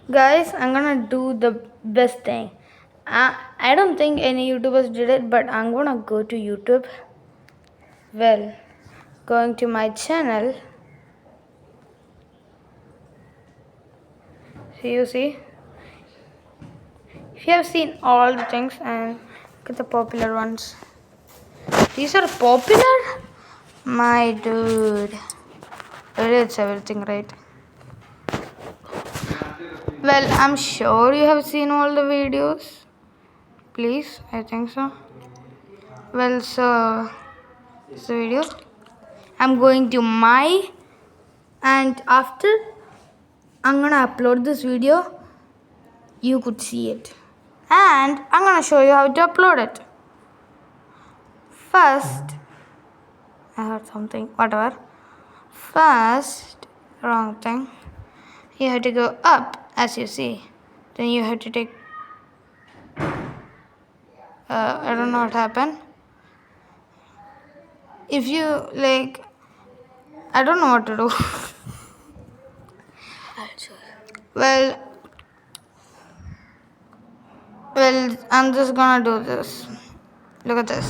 Guys, I'm gonna do the best thing. I don't think any YouTubers did it, but I'm gonna go to YouTube. Well, going to my channel. So you see, if you have seen all the things and look at the popular ones. These are popular? My dude. It's everything, right? Well, I'm sure you have seen all the videos. Please, I think so. Well, so this video. I'm going to my, and after I'm gonna upload this video, you could see it. And I'm gonna show you how to upload it. First, I heard something, whatever. First, wrong thing. You have to go up, as you see. Then you have to take. I don't know what happened. If you like, I don't know what to do. Well, I'm just gonna do this. Look at this.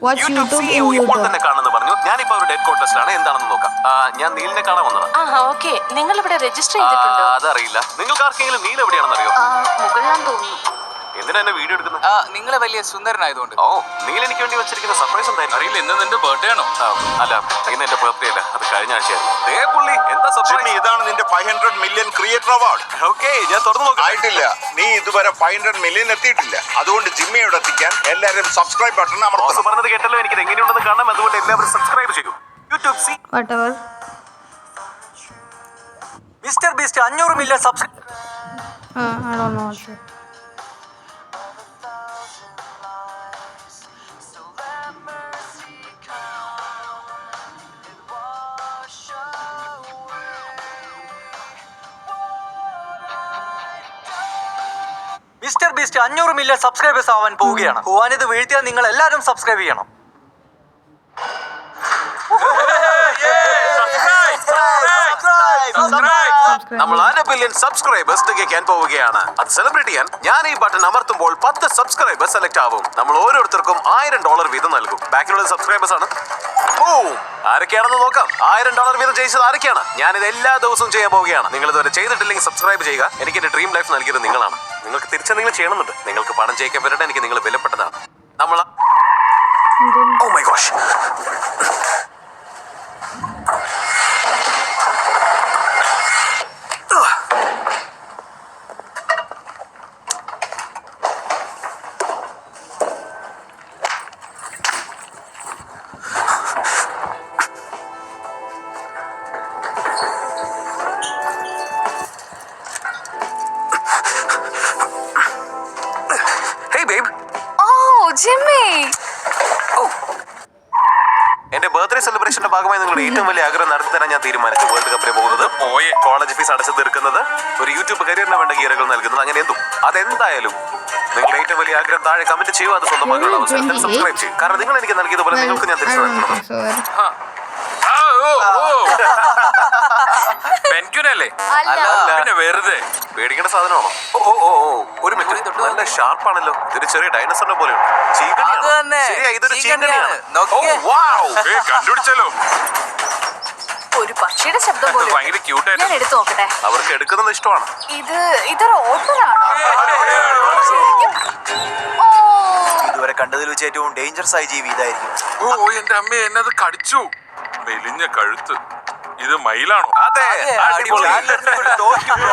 Watch YouTube in ഇപ്പോൾ YouTube. തന്നെ കാണുന്നു പറഞ്ഞു. ഞാനിപ്പോ ഒരു dead ക്വാർട്ടേഴ്സിലാണ്. എന്താണെന്ന് നോക്കാം. ഞാൻ നീലിനെ കാണാൻ വന്നതാണ്. ഓക്കെ. നിങ്ങൾ ഇവിടെ രജിസ്റ്റർ ചെയ്തിട്ടുണ്ടോ? അതറിയില്ല. നിങ്ങൾക്ക് ആർക്കെങ്കിലും നീൽ എവിടെയാണെന്ന് അറിയോ? മുകളിലാന്ന് തോന്നുന്നു. എന്തിനാ എന്നെ വീഡിയോ എടുക്കുന്നത്? നിങ്ങളെ വലിയ സുന്ദരനായതുകൊണ്ട്. ഓ, നീൽ എനിക്ക് വേണ്ടി വെച്ചിരിക്കുന്ന സർപ്രൈസ് എന്തായിരുന്നു? അറിയില്ല. ഇന്ന് നിന്റെ ബർത്ത്ഡേ ആണോ? അല്ല, ഇന്ന് എന്റെ ബർത്ത്ഡേ അല്ല, അത് കഴിഞ്ഞ ആഴ്ചയായിരുന്നു. പുള്ളി എന്താ സർപ്രൈസ്? ഇതാണ് നിന്റെ 500 മില്യൺ ക്രിയേറ്റർ അവാർഡ്. ഓക്കെ, ഞാൻ തുറന്നു നോക്കാം. ആയിട്ടില്ല, നീ ഇതുവരെ 500 മില്യൺ എത്തിയിട്ടില്ല. അതുകൊണ്ട് ജിമ്മിയോട് എത്തിക്കാൻ എല്ലാവരും സബ്സ്ക്രൈബ് ബട്ടൺ അമർത്തണം. പറഞ്ഞത് കേട്ടല്ലോ, എനിക്ക് എങ്ങനെയുണ്ടെന്ന് കാണാം. അതുകൊണ്ട് എല്ലാവരും സബ്സ്ക്രൈബ് ചെയ്യൂ. YouTube Whatever. Mister beast 500 million subscribe. I don't know what to. Mister beast 500 million subscribers ആവാൻ പോവുകയാണ്. ഇത് വീഴ്ത്തിയാൽ നിങ്ങൾ എല്ലാവരും സബ്സ്ക്രൈബ് ചെയ്യണം. നമ്മൾ 1 ബില്യൺ സബ്സ്ക്രൈബേഴ്സ് തികയ്ക്കാൻ പോവുകയാണ്. അത് സെലിബ്രേറ്റ് ചെയ്യാൻ ഞാൻ ഈ ബട്ടൺ അമർത്തുമ്പോൾ 10 സബ്സ്ക്രൈബേഴ്സ് സെലക്ട് ആവും. നമ്മൾ ഓരോരുത്തർക്കും $1000 വീതം നൽകും. ബാക്കിലുള്ള സബ്സ്ക്രൈബേഴ്സ് ആണ്. ആരൊക്കെയാണെന്ന് നോക്കാം. $1000 വീതം ജയിച്ചത് ആരൊക്കെയാണ്? ഞാനിത് എല്ലാ ദിവസവും ചെയ്യാൻ പോവുകയാണ്. നിങ്ങൾ ഇതുവരെ ചെയ്തിട്ടില്ലെങ്കിൽ സബ്സ്ക്രൈബ് ചെയ്യുക. എനിക്ക് എന്റെ ഡ്രീം ലൈഫ് നൽകിയത് നിങ്ങളാണ്. നിങ്ങൾക്ക് തിരിച്ചെന്തെങ്കിലും ചെയ്യണമെന്നുണ്ട്. നിങ്ങൾക്ക് പണം ജയിക്കാൻ പറ്റട്ടെ. എനിക്ക് നിങ്ങൾ വിലപ്പെട്ടതാണ്. നമ്മൾ ഓ മൈ ഗോഷ്, ജിമ്മി, എന്റെ ബർത്ത്ഡേ സെലിബ്രേഷന്റെ ഭാഗമായി നിങ്ങളുടെ ഏറ്റവും വലിയ ആഗ്രഹം നടത്തി തരാൻ ഞാൻ തീരുമാനിച്ചു. വേൾഡ് കപ്പിന് പോകുന്നത്, കോളേജ് ഫീസ് അടച്ചു തീർക്കുന്നത്, ഒരു യൂട്യൂബ് കരിയറിന് വേണ്ട ഗിയറുകൾ നൽകുന്നത്, അങ്ങനെ എന്തും. അതെന്തായാലും നിങ്ങളുടെ ഏറ്റവും വലിയ ആഗ്രഹം താഴെ കമന്റ് ചെയ്യുക. അത് സ്വന്തമാക്കാനുള്ള അവസരത്തിൽ സബ്സ്ക്രൈബ് ചെയ്യും. കാരണം നിങ്ങൾ എനിക്ക് നൽകിയതുപോലെ നിങ്ങൾക്ക് ഞാൻ തിരിച്ചു നൽകണം. പെൻക്യൂനല്ലേ? പിന്നെ വെറുതെ പേടിക്കേണ്ട സാധനമാണോ? ഒരു മിനിറ്റ്, നല്ല ഷാർപ്പാണല്ലോ. ഇതൊരു ചെറിയ ഡൈനോസറിനെ പോലെയുണ്ട്. ഇതൊരു ചീങ്കണിയാണ്. കണ്ടുപിടിച്ചല്ലോ. ഒരു പക്ഷിയുടെ ശബ്ദം പോലെ. ഭയങ്കര ക്യൂട്ടായിട്ട്. ഞാൻ എടുത്തു നോക്കട്ടെ. അവർക്ക് എടുക്കുന്നത് ഇഷ്ടമാണ്. ഇതൊരു ഓട്ടറാണോ? ഇതുവരെ കണ്ടതിൽ വെച്ച് ഏറ്റവും ഡേഞ്ചറസ് ആയ ജീവി ഇതായിരിക്കും. എന്റെ അമ്മ എന്നത് കടിച്ചു. മെലിഞ്ഞ കഴുത്ത്. ഇത് മയിലാണോ? അതെ,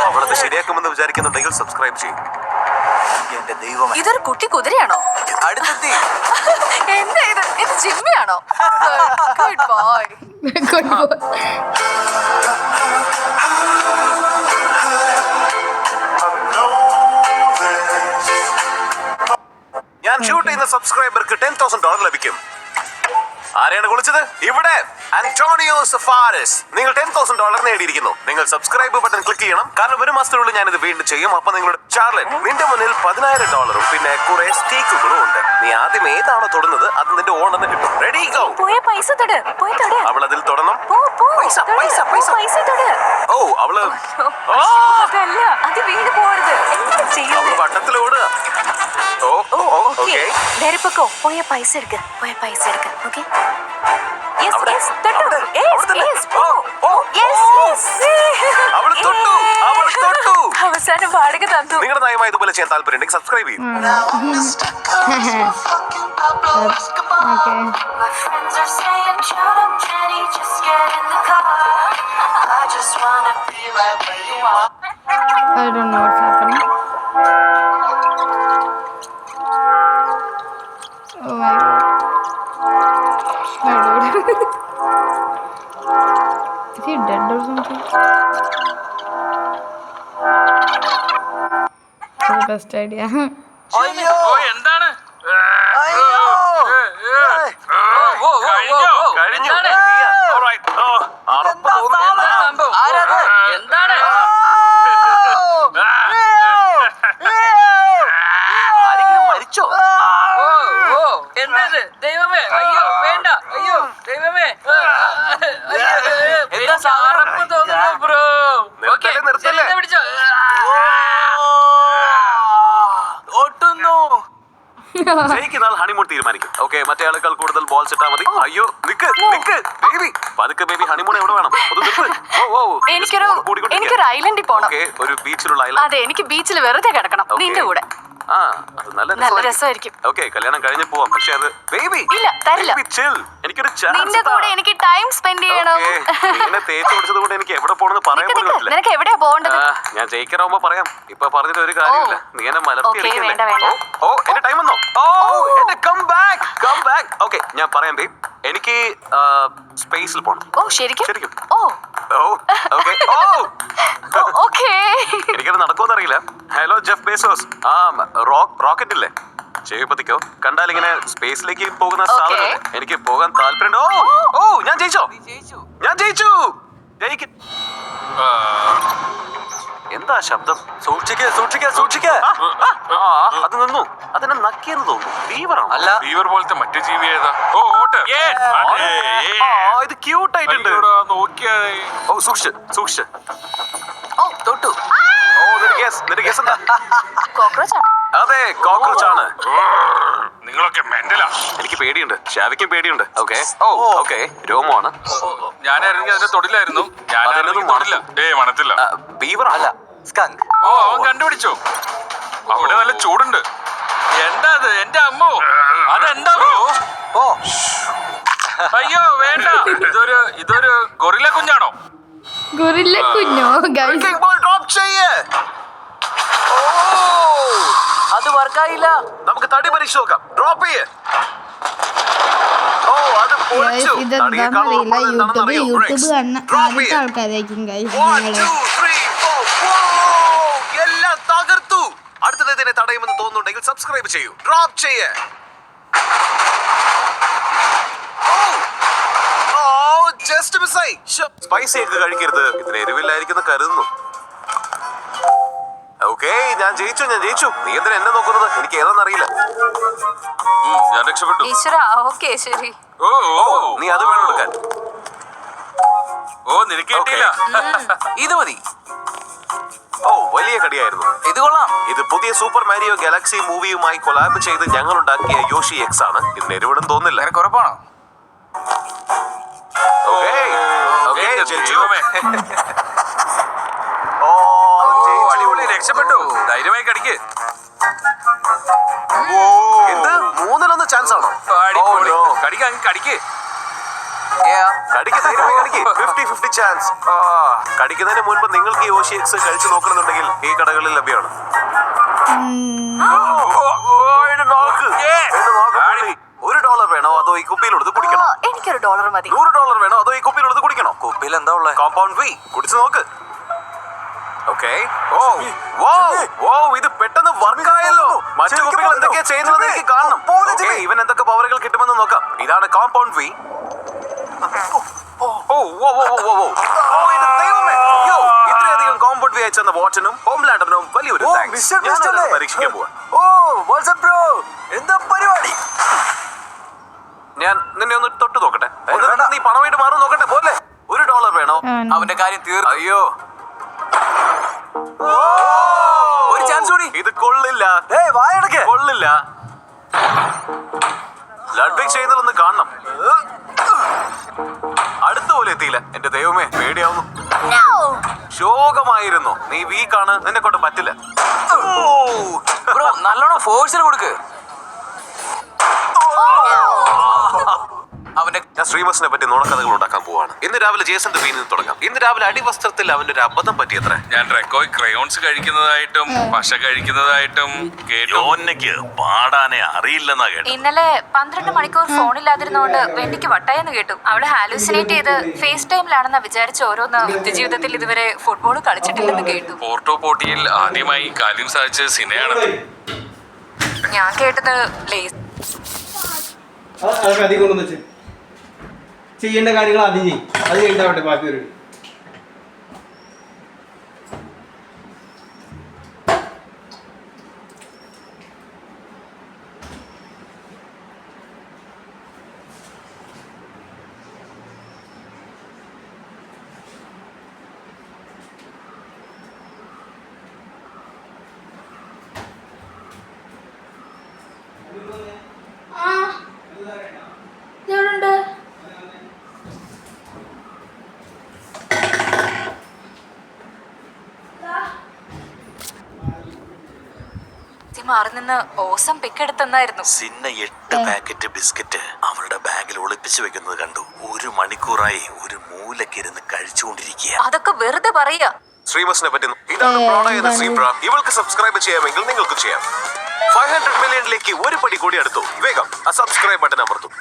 അവളത് ശരിയാക്കുമെന്ന് വിചാരിക്കുന്നുണ്ടെങ്കിൽ സബ്സ്ക്രൈബ് ചെയ്യും. എന്റെ ദൈവം, ഇതൊരു കുട്ടി കുതിരയാണോ? അടുത്തെത്തി. എന്താ ഇത് ജിമ്മിയാണോ? Good boy. Good boy. ഞാൻ ഷൂട്ട് ചെയ്യുന്ന സബ്സ്ക്രൈബർക്ക് $10,000 ലഭിക്കും. ആരെയാണ് കുളിച്ചത്? ഇവിടെ ആന്റോണിയോ സഫാരസ്. നിങ്ങൾ $10,000 നേടിയിരിക്കുന്നു. നിങ്ങൾ സബ്സ്ക്രൈബ് ബട്ടൺ ക്ലിക്ക് ചെയ്യണം, കാരണം ഒരു മാസത്തിനുള്ളിൽ ഞാനിത് വീണ്ടും ചെയ്യും. അപ്പൊ നിങ്ങളുടെ ചാർലറ്റ്, നിന്റെ മുന്നിൽ $10,000 പിന്നെ കുറെ സ്റ്റേക്കുകളും ഉണ്ട്. നീ ആദ്യം ഏതാണോ തൊടുന്നത് അത് നിന്റെ ഓണറിന് കിട്ടും. Ready go. പോയ പൈസ തൊട്, പോയി തൊട്. അവൾ അതിൽ തൊടണം. പൈസ തൊട്. ഓ അവള് അതല്ല, അത് വീണ് പോകരുത്. എന്താ അവള് ചെയ്യുന്നത്? വട്ടത്തിലോടുക. ഓ ഓക്കെ. നേരെ പൊക്കോ. പോയ പൈസ എടുക്ക, പോയ പൈസ എടുക്ക. ഓക്കെ. അവിടെ, അവിടെ തന്നെ. അവള് തൊട്ടു, അവള് തൊട്ടു. അവസാനം വാടക തന്നു. നിങ്ങളുടെ നയമായി ഇതുപോലെ ചെയ്യാൻ താല്പര്യമുണ്ടെങ്കിൽ സബ്സ്ക്രൈബ് ചെയ്യും. Okay. My friends are saying, shut up, Jenny, just get in the car. I just wanna be right where you are. I don't know what's happening. Oh my god. My dude. Is he dead or something? That's the best idea. അയ്യോ എന്താണ് അയ്യോ കഴിഞ്ഞു. Alright. അറപ്പ് എന്താ തോന്നുന്നു. സാധനം? ആരത്? എന്താണ് ആരെങ്കിലും മരിച്ചോ? എന്തത്? ദൈവമേ, അയ്യോ വേണ്ട, അയ്യോ ദൈവമേ. എന്താ സാധനം? അറപ്പ് തോന്നുന്നു ബ്രോ. നിർത്തല്ലേ, നിർത്തല്ലേ. പിടിച്ചോ. ഒട്ടുന്നു. ജയിക്കുന്ന ആൾ ഹണിമൂൺ തീരുമാനിക്കും. ഓക്കെ, മറ്റേ ആളുകൾ കൂടുതൽ ബോൾസ് ഇട്ടാ മതി. അയ്യോ നിക്ക് നിക്ക് ബേബി, പതുക്കെ ബേബി. ഹണിമൂൺ എവിടെ വേണം? ഒന്ന് നിക്ക്. ഓ എനിക്കൊരു ഐലൻഡിൽ പോണം. ഓക്കെ, ഒരു ബീച്ചിലുള്ള ഐലൻഡ്. അതെ, എനിക്ക് ബീച്ചിൽ വെറുതെ കിടക്കണം. Okay. നിന്റെ കൂടെ ആ അത് നല്ല രസമായിരിക്കും. ഓക്കെ, കല്യാണം കഴിഞ്ഞ് പോവാം. പക്ഷെ അത് ബേബി ഇല്ല, തരില്ല. എനിക്കൊരു നിന്റെ കൂടെ എനിക്ക് ടൈം സ്പെൻഡ് ചെയ്യണം. ഇങ്ങനെ തേച്ച് കൊടുത്തത് കൊണ്ട് എനിക്ക് എവിടെ പോണെന്ന് പറയാൻ നിക്ക്, പോലും നിക്ക്. പറ്റില്ല. നിനക്ക് എവിടെയാ പോകേണ്ടത്? ഞാൻ ജയിക്കാറാവുമ്പോ പറയാം. ഇപ്പൊ പറഞ്ഞിട്ട് ഒരു കാര്യമില്ല. നീ എന്നെ മലർത്തി Okay, അടിക്കല്ലേ. വേണ്ട, വേണ്ട. ഓ എന്റെ ടൈം വന്നോ? എന്റെ കം ബാക്ക്. ഓക്കെ, ഞാൻ പറയാം ബേബ്. എനിക്ക് സ്പേസിൽ പോണം. ഓ ശരിക്കും? ശരിക്കും. ഓ ഓക്കെ. ഓക്കേ. എനിക്കത് നടക്കുമെന്ന് അറിയില്ല. Hello Jeff Bezos. റോക്കറ്റ് ഇല്ലേ? ചെവിപ്പതിക്കോ. കണ്ടാൽ ഇങ്ങനെ സ്പേസിലേക്ക് പോകുന്ന സാധനം എനിക്ക് പോകാൻ താല്പര്യമുണ്ട്. ഓ ഞാൻ ജയിച്ചോ? ഞാൻ ജയിച്ചു. എന്താ ശബ്ദം? സൂക്ഷിക്ക. അത് നിന്നു. അതിനെ നക്കിയെന്ന് തോന്നുന്നു. ബീവറാണ്. അല്ല. ഫീവർ പോലത്തെ മറ്റു ജീവി ഏതാ? ഓ ഓട്ട്. ഇത് ക്യൂട്ട് ആയിട്ടുണ്ട്. നോക്കിയാതെ ഓ സൂക്ഷിച്ച്. ഓ തൊട്ടു. ഓ നിന്റെ കേസ് എന്താ? കോക്രോച്ച് ആണ്. അതെ, കോക്രോച്ച് ആണ്. നിങ്ങളൊക്കെ മെന്റലാ. എനിക്ക് പേടിയുണ്ട്. ഷാവിക്കും പേടിയുണ്ട്. ഓക്കെ രോമമാണ്. ഞാനായിരുന്നെങ്കിൽ അതിന്റെ തൊടിലായിരുന്നു. അതിനൊന്നും തൊടില്ല. മണത്തില്ല. ബീവർ അല്ല, സ്കങ്ക്. ഓ അവൻ കണ്ടുപിടിച്ചോ? അവിടെ നല്ല ചൂടുണ്ട്. എന്താ അത്? എന്റെ അമ്മോ, അതെന്താ ബ്രോ? ഓ അയ്യോ വേണ്ട. ഇതൊരു ഗൊറില്ല കുഞ്ഞാണോ? ഗൊറില്ല കുഞ്ഞോ? ഗൈസ്, ഡ്രോപ്പ് ചെയ്യേ. അത് വർക്കായില്ല. നമുക്ക് തടി പരീക്ഷ നോക്കാം. ഡ്രോപ്പ് ചെയ്യേ. ഓ അത് പൊളിച്ചു. ഇതെന്താന്നറിയില്ല. യൂട്യൂബ് കാണുന്ന ആദ്യത്തെ ആൾക്കാരായിരിക്കും ഗൈസ് നിങ്ങള്. എല്ലാം തകർത്തു. അടുത്തത് ഇതിനെ തടയുമെന്ന് തോന്നുന്നുണ്ടെങ്കിൽ സബ്സ്ക്രൈബ് ചെയ്യൂ. ഡ്രോപ്പ് ചെയ്യേ. ജസ്റ്റ് മിസ്സായി. സ്പൈസി ഒക്കെ കഴിക്കരുത്. ഇതിന് എരിവില്ലായിരിക്കും കരുതുന്നു. ഓക്കെ, ഞാൻ ജയിച്ചു. നീ എന്തിനാ എന്നെ നോക്കുന്നത്? എനിക്ക് ഏതാന്നറിയില്ല. ഞാൻ രക്ഷപ്പെട്ടു. ഈശ്വരാ, ഓക്കേ ശരി. ഓ നീ അത് വേണം എടുക്കാൻ. ഓ നിനക്ക് കിട്ടിയില്ല. ഇത് മതി. ഓ വലിയ കടിയായിരുന്നു. ഇത് കൊള്ളാം. ഇത് പുതിയ സൂപ്പർ മാരിയോ ഗാലക്സി മൂവിയുമായി കൊളാബ് ചെയ്ത് ഞങ്ങൾ ഉണ്ടാക്കിയ യോഷി എക്സ് ആണ്. ഇതിന് എരിവിടും തോന്നില്ല. നിനക്ക് ഉറപ്പാണോ? അടിപൊളി, രക്ഷപ്പെട്ടു. ധൈര്യമായി കടിക്ക്. എന്ത് 3-1 ചാൻസ് ആണോ? അടിപൊളി. കടിക്ക്. കടിക്ക്, ധൈര്യമായി കടിക്ക്. 50-50 ചാൻസ്. കടിക്കുന്നതിന് മുൻപ് നിങ്ങൾക്ക് യോഷി എക്സ് കഴിച്ചു നോക്കണമെന്നുണ്ടെങ്കിൽ ഈ കടകളിൽ ലഭ്യമാണ്. $1 വേണോ അതോ ഈ കുപ്പിയിലുള്ളത് കുടിക്കണോ? എനിക്കൊരു $1 മതി. $100 വേണോ അതോ ഈ കുപ്പിയിലുള്ളത് കുടിക്കണോ? കുപ്പിയിൽ എന്താ ഉള്ളത്? കോമ്പൗണ്ട് വി കുടിച്ചു നോക്ക്. ഓക്കെ ഓ വോ വോ ഇത് പെട്ടെന്ന് വർക്കായല്ലോ. മറ്റു കുപ്പികൾ എന്തൊക്കെയാ ചെയ്യുന്നതെന്ന് എനിക്ക് കാണണം. Okay, ഇവൻ എന്തൊക്കെ പവറുകൾ കിട്ടുമെന്ന് നോക്കാം. ഇതാണ് കോമ്പൗണ്ട് വി. ഇത്രയധികം കോമ്പൗണ്ട് വി അയച്ചെന്ന വാട്ടനും ഹോംലാൻഡറിനും വലിയൊരു thanks. ഞാനത് പരീക്ഷിക്കാൻ പോവാ. എന്താ പരിപാടി? ഞാൻ നിന്നെ ഒന്ന് തൊട്ട് നോക്കട്ടെ. എന്നിട്ട് നീ പണമായിട്ട് മാറും നോക്കട്ടെ. പോലെ $1 വേണോ? അവന്റെ കാര്യം തീർന്നു. അയ്യോ ഒരു ചാൻസ് കൂടി. ഇത് കൊള്ളില്ല, വായടക്ക്. കൊള്ളില്ല. ലഡ്വിക് ചെയ്യുന്നതൊന്ന് കാണണം. അടുത്ത പോലെ എത്തിയില്ല. എന്റെ ദൈവമേ പേടിയാവുന്നു. ശോകമായിരുന്നു. നീ വീക്കാണ്, നിന്നെ കൊണ്ട് പറ്റില്ല. ബ്രോ നല്ലോണം ഫോഴ്സിൽ കൊടുക്ക്. അവന്റെ ഞാൻ ശ്രീമസിനെ പറ്റി നുണക്കഥകൾ ഉണ്ടാക്കാൻ പോവാണ്. ഇന്ന് രാവിലെ ജേസന്റെ വീനിൽ നിന്ന് തുടങ്ങാം. ഇന്ന് രാവിലെ അടിവസ്ത്രത്തിൽ അവന്റെ ഒരു അബദ്ധം പറ്റിയത്ര. ഞാൻ റെക്കോയ് ക്രയോൺസ് കഴിക്കുന്നതായിട്ടും പശ കഴിക്കുന്നതായിട്ടും കേട്ടു. യോന്നയ്ക്ക് പാടാനേ അറിയില്ലെന്നാ കേട്ടത്. ഇന്നലെ 12 മണിക്കൂർ ഫോണില്ലാതിരുന്നോണ്ട് വെണ്ടിക്ക് വട്ടായെന്ന് കേട്ടു. അവള് ഹാലൂസിനേറ്റ് ചെയ്ത് ഫേസ് ടൈമിലാണെന്ന് വിചാരിച്ച ഓരോന്ന് നിത്യജീവിതത്തിൽ ഇതുവരെ ഫുട്ബോൾ കളിച്ചിട്ടില്ലെന്ന് കേട്ടു. പോർട്ടോ പോട്ടിയിൽ ആദ്യമായി കാര്യം സാധിച്ചത് സിനയാണ്. ഞാൻ കേട്ടത് ലേസ്. അതൊക്കെ അധികം കൊണ്ടുവന്ന് വെച്ച് ചെയ്യേണ്ട കാര്യങ്ങൾ ആദ്യം ചെയ്യും. അത് കഴിഞ്ഞാവട്ടെ ബാക്കി ഒരു മാറി നിന്ന് ഓസം പിക്കെടുത്തെന്നായിരുന്നു. സിന്ന 8 പാക്കറ്റ് ബിസ്ക്കറ്റ് അവളുടെ ബാഗിൽ ഒളിപ്പിച്ചു വെക്കുന്നത് കണ്ടു. 1 മണിക്കൂറായി ഒരു മൂലക്കിരുന്ന് കഴിച്ചുകൊണ്ടിരിക്കുക. അതൊക്കെ വെറുതെ പറയാ. ശ്രീമസിനെ പറ്റി ഇതാണ് പ്രോഡ എന്ന സീബ്ര. ഇവൾക്ക് സബ്സ്ക്രൈബ് ചെയ്യാമെങ്കിൽ നിങ്ങൾക്ക് ചെയ്യാം. 500 മില്യണിലേക്ക് ഒരു പടി കൂടി അടുത്തു. വേഗം ആ സബ്സ്ക്രൈബ് ബട്ടൺ അമർത്തും.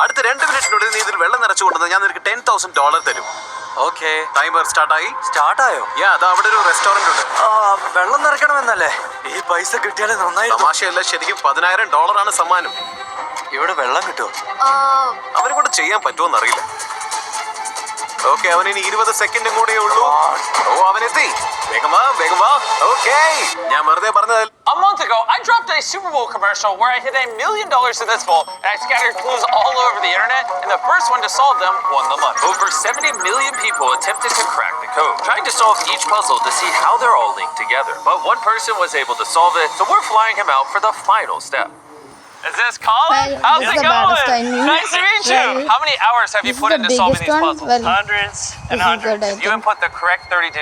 അടുത്ത 2 മിനിറ്റിനുള്ളിൽ നീ ഇതിൽ വെള്ളം നിറച്ചുകൊണ്ടത് ഞാൻ നിനക്ക് $10,000 തരും. ഓക്കെ ടൈമർ സ്റ്റാർട്ടായി. സ്റ്റാർട്ടായോ? അതാ അവിടെ ഒരു റെസ്റ്റോറന്റ് ഉണ്ട്. വെള്ളം നിറയ്ക്കണമെന്നല്ലേ? ഈ പൈസ കിട്ടിയാലേ നന്നായിരുന്നു. തമാശയല്ല, ശരിക്കും $10,000 ആണ് സമ്മാനം. ഇവിടെ വെള്ളം കിട്ടുമോ? അവരെ കൊണ്ട് ചെയ്യാൻ പറ്റുമോന്ന് അറിയില്ല. ഓക്കെ, അവനിനി 20 സെക്കൻഡും കൂടെ ഉള്ളൂ. ഓ അവനെത്തി. വേഗം വാ, വേഗം വാ. ഓക്കെ, ഞാൻ വെറുതെ പറഞ്ഞതല്ല. A month ago, I dropped a Super Bowl commercial where I hit $1 million in this bowl, and I scattered clues all over the internet, and the first one to solve them won the money. Over 70 million people attempted to crack the code, trying to solve each puzzle to see how they're all linked together. But one person was able to solve it, so we're flying him out for the final step. Is this Colin? Well, How's this it is the baddest I going? knew. Nice to meet you. Well, How many hours have you this put is the into solving biggest these one. puzzles? Well, Hundreds this and is hundreds. good, I You think. input the correct 30-digit